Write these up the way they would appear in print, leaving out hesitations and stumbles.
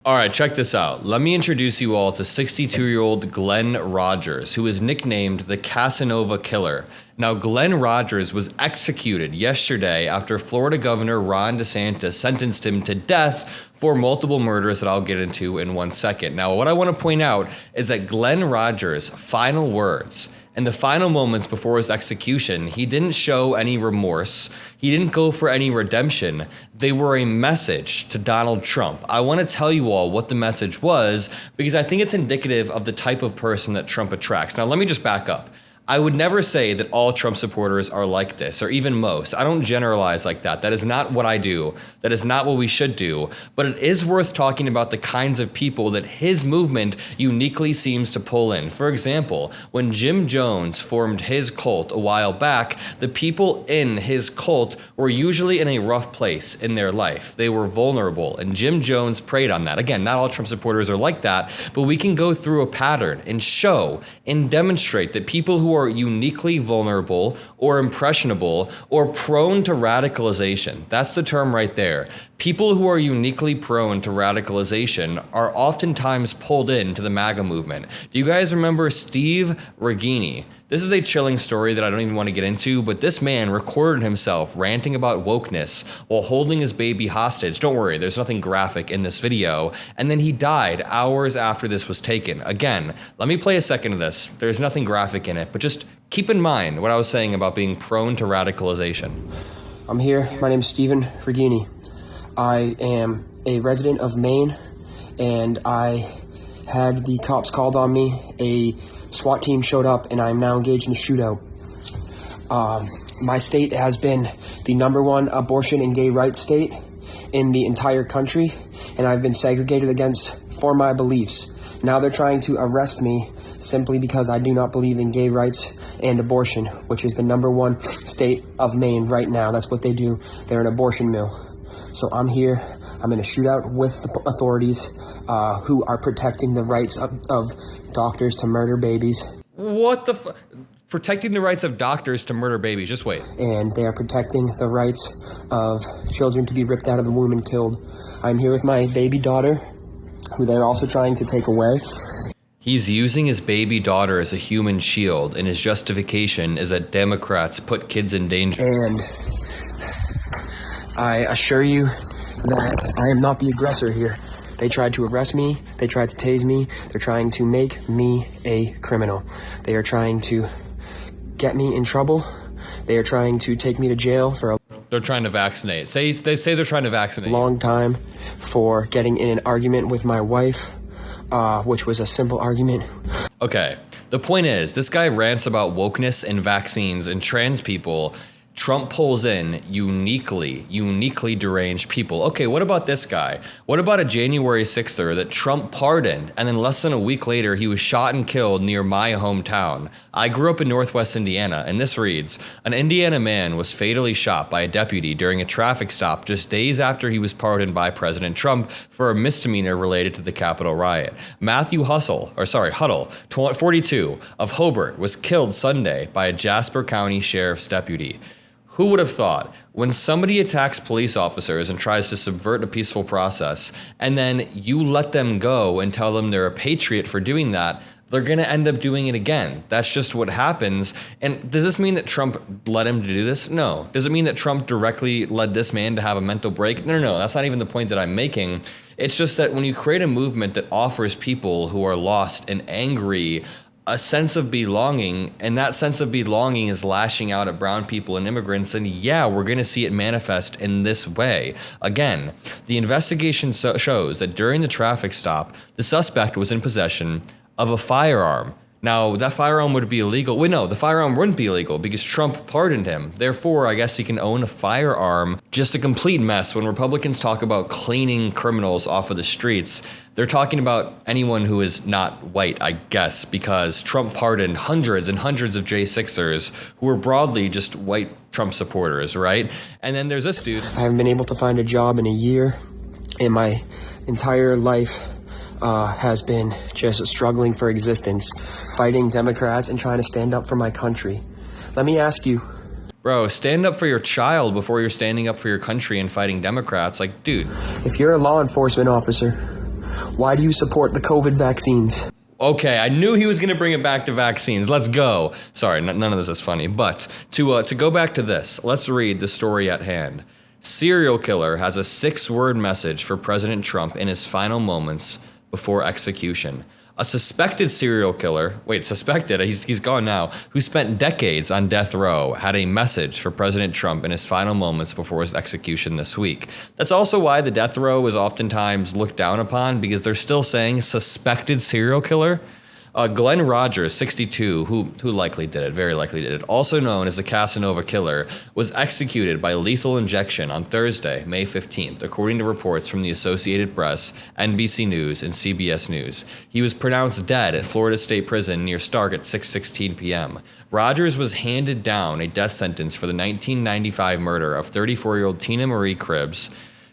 All right, check this out. Let me introduce you all to 62-year-old Glenn Rogers, who is nicknamed the Casanova Killer. Now, Glenn Rogers was executed yesterday after Florida Governor Ron DeSantis sentenced him to death for multiple murders that I'll get into in 1 second. Now, what I want to point out is that Glenn Rogers' final words, in the final moments before his execution, he didn't show any remorse. He didn't go for any redemption. They were a message to Donald Trump. I want to tell you all what the message was because I think it's indicative of the type of person that Trump attracts. Now, let me just back up. I would never say that all Trump supporters are like this, or even most. I don't generalize like that. That is not what I do. That is not what we should do. But it is worth talking about the kinds of people that his movement uniquely seems to pull in. For example, when Jim Jones formed his cult a while back, the people in his cult were usually in a rough place in their life. They were vulnerable, and Jim Jones preyed on that. Again, not all Trump supporters are like that, but we can go through a pattern and show and demonstrate that people who are uniquely vulnerable or impressionable or prone to radicalization. That's the term right there. People who are uniquely prone to radicalization are oftentimes pulled into the MAGA movement. Do you guys remember Steve Regini? This is a chilling story that I don't even want to get into, but this man recorded himself ranting about wokeness while holding his baby hostage. Don't worry, there's nothing graphic in this video. And then he died hours after this was taken. Again, let me play a second of this. There's nothing graphic in it, but just keep in mind what I was saying about being prone to radicalization. I'm here. My name is Stephen Regini. I am a resident of Maine, and I had the cops called on me. A SWAT team showed up, and I'm now engaged in a shootout. My state has been the #1 abortion and gay rights state in the entire country, and I've been segregated against for my beliefs. Now they're trying to arrest me simply because I do not believe in gay rights and abortion, which is the #1 state of Maine right now. That's what they do. They're an abortion mill. So I'm here. I'm in a shootout with the authorities who are protecting the rights of doctors to murder babies. What the protecting the rights of doctors to murder babies. Just wait. And they are protecting the rights of children to be ripped out of the womb and killed. I'm here with my baby daughter, who they're also trying to take away. He's using his baby daughter as a human shield, and his justification is that Democrats put kids in danger. And I assure you that I am not the aggressor here. They tried to arrest me. They tried to tase me. They're trying to make me a criminal. They are trying to get me in trouble. They are trying to take me to jail for a They're trying to vaccinate. They say they're trying to vaccinate. long time for getting in an argument with my wife, which was a simple argument. Okay, the point is, this guy rants about wokeness and vaccines and trans people. Trump pulls in uniquely deranged people. Okay, what about this guy? What about a January 6ther that Trump pardoned, and then less than a week later, he was shot and killed near my hometown? I grew up in Northwest Indiana, and this reads, an Indiana man was fatally shot by a deputy during a traffic stop just days after he was pardoned by President Trump for a misdemeanor related to the Capitol riot. Matthew Huddle, 42, of Hobart, was killed Sunday by a Jasper County Sheriff's deputy. Who would have thought, when somebody attacks police officers and tries to subvert a peaceful process, and then you let them go and tell them they're a patriot for doing that, they're going to end up doing it again. That's just what happens. And does this mean that Trump led him to do this? No. Does it mean that Trump directly led this man to have a mental break? No. That's not even the point that I'm making. It's just that when you create a movement that offers people who are lost and angry a sense of belonging, and that sense of belonging is lashing out at brown people and immigrants, and yeah, we're going to see it manifest in this way. Again, the investigation shows that during the traffic stop, the suspect was in possession of a firearm. Now, that firearm would be illegal. Wait, no, the firearm wouldn't be illegal because Trump pardoned him. Therefore, I guess he can own a firearm. Just a complete mess. When Republicans talk about cleaning criminals off of the streets, they're talking about anyone who is not white, I guess, because Trump pardoned hundreds and hundreds of J6ers who were broadly just white Trump supporters, right? And then there's this dude. I haven't been able to find a job in a year, and my entire life has been just struggling for existence, fighting Democrats and trying to stand up for my country. Let me ask you. Bro, stand up for your child before you're standing up for your country and fighting Democrats. Like, dude. If you're a law enforcement officer, Why do you support the COVID vaccines? Okay, I knew he was going to bring it back to vaccines. Let's go. Sorry, none of this is funny. But to go back to this, let's read the story at hand. Serial killer has a 6-word message for President Trump in his final moments before execution. A suspected serial killer, he's gone now, who spent decades on death row, had a message for President Trump in his final moments before his execution this week. That's also why the death row is oftentimes looked down upon, because they're still saying suspected serial killer. Glenn Rogers, 62, who likely did it, very likely did it, also known as the Casanova Killer, was executed by lethal injection on Thursday, May 15th, according to reports from the Associated Press, NBC News, and CBS News. He was pronounced dead at Florida State Prison near Stark at 6:16 p.m. Rogers was handed down a death sentence for the 1995 murder of 34-year-old Tina Marie Cribbs.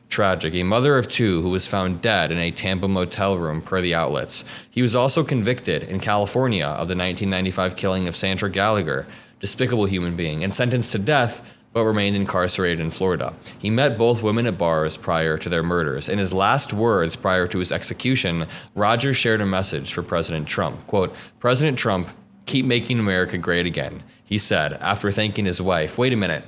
Tragic, a mother of 2 who was found dead in a Tampa motel room, per the outlets. He was also convicted in California of the 1995 killing of Sandra Gallagher, despicable human being, and sentenced to death, but remained incarcerated in Florida. He met both women at bars prior to their murders. In his last words prior to his execution, Rogers shared a message for President Trump. Quote, "President Trump, keep making America great again," he said, after thanking his wife. Wait a minute.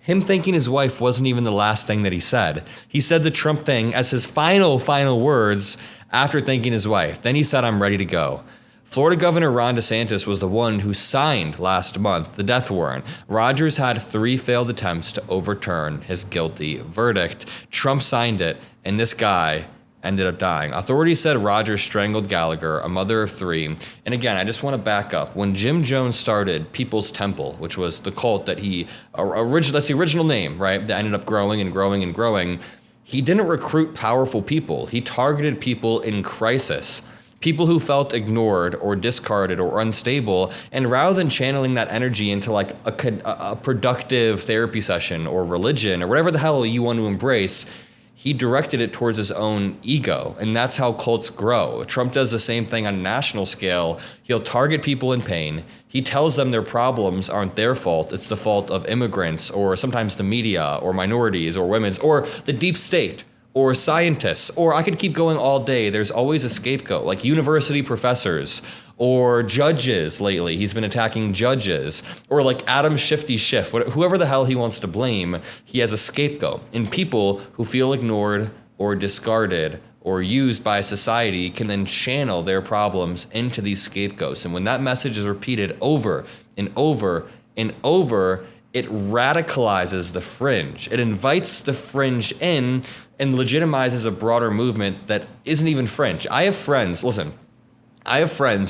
Him thanking his wife wasn't even the last thing that he said. He said the Trump thing as his final words after thanking his wife. Then he said, "I'm ready to go." Florida Governor Ron DeSantis was the one who signed last month the death warrant. Rogers had 3 failed attempts to overturn his guilty verdict. Trump signed it, and this guy ended up dying. Authorities said Rogers strangled Gallagher, a mother of 3. And again, I just want to back up. When Jim Jones started People's Temple, which was the cult that that's the original name, right? That ended up growing and growing and growing. He didn't recruit powerful people. He targeted people in crisis. People who felt ignored or discarded or unstable, and rather than channeling that energy into like a productive therapy session or religion or whatever the hell you want to embrace, he directed it towards his own ego, and that's how cults grow. Trump does the same thing on a national scale. He'll target people in pain. He tells them their problems aren't their fault. It's the fault of immigrants, or sometimes the media, or minorities, or women's, or the deep state, or scientists, or I could keep going all day. There's always a scapegoat, like university professors, or judges lately. He's been attacking judges, or like Adam Shifty Schiff, whoever the hell he wants to blame, he has a scapegoat. And people who feel ignored or discarded or used by society can then channel their problems into these scapegoats. And when that message is repeated over and over and over, it radicalizes the fringe. It invites the fringe in and legitimizes a broader movement that isn't even fringe. I have friends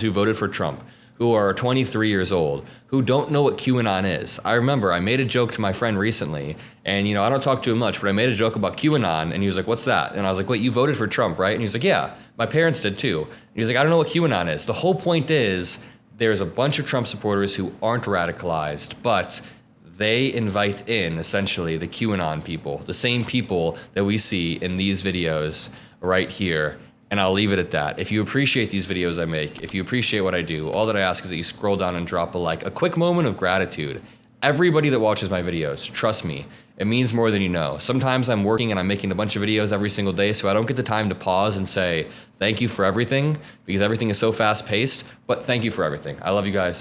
who voted for Trump, who are 23 years old, who don't know what QAnon is. I remember I made a joke to my friend recently, and I don't talk to him much, but I made a joke about QAnon, and he was like, "What's that?" And I was like, "Wait, you voted for Trump, right?" And he was like, "Yeah, my parents did too." And he was like, "I don't know what QAnon is." The whole point is there's a bunch of Trump supporters who aren't radicalized, but they invite in, essentially, the QAnon people, the same people that we see in these videos right here. And I'll leave it at that. If you appreciate these videos I make, if you appreciate what I do, all that I ask is that you scroll down and drop a like, a quick moment of gratitude. Everybody that watches my videos, trust me, it means more than you know. Sometimes I'm working and I'm making a bunch of videos every single day, so I don't get the time to pause and say, thank you for everything, because everything is so fast paced, but thank you for everything. I love you guys.